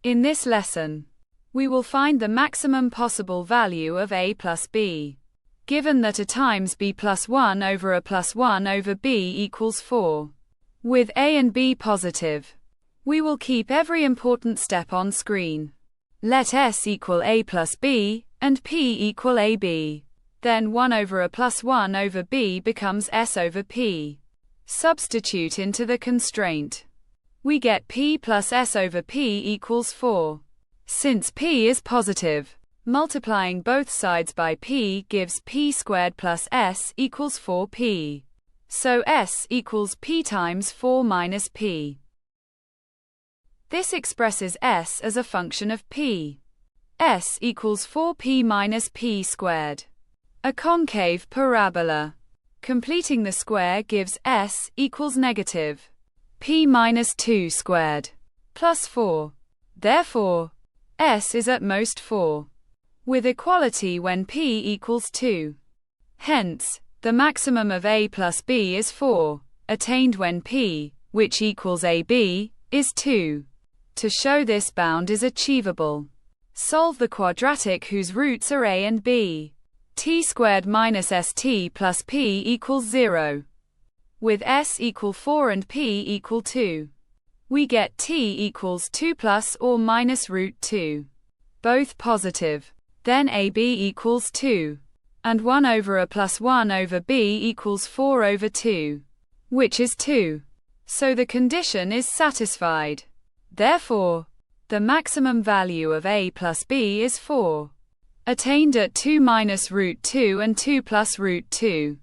In this lesson, we will find the maximum possible value of a plus b. Given that a times b plus 1 over a plus 1 over b equals 4. With a and b positive, we will keep every important step on screen. Let s equal a plus b, and p equal ab. Then 1 over a plus 1 over b becomes s over p. Substitute into the constraint. We get p plus s over p equals 4. Since p is positive, multiplying both sides by p gives p squared plus s equals 4p. So s equals p times 4 minus p. This expresses s as a function of p. S equals 4p minus p squared. A concave parabola. Completing the square gives s equals negative p minus 2 squared plus 4. Therefore, s is at most 4. With equality when p equals 2. Hence, the maximum of a plus b is 4, attained when p, which equals ab, is 2. To show this bound is achievable, solve the quadratic whose roots are a and b. T squared minus st plus p equals 0. With s equal 4 and p equal 2. We get t equals 2 plus or minus root 2. Both positive. Then ab equals 2. And 1 over a plus 1 over b equals 4 over 2. Which is 2. So the condition is satisfied. Therefore, the maximum value of a plus b is 4. Attained at 2 minus root 2 and 2 plus root 2.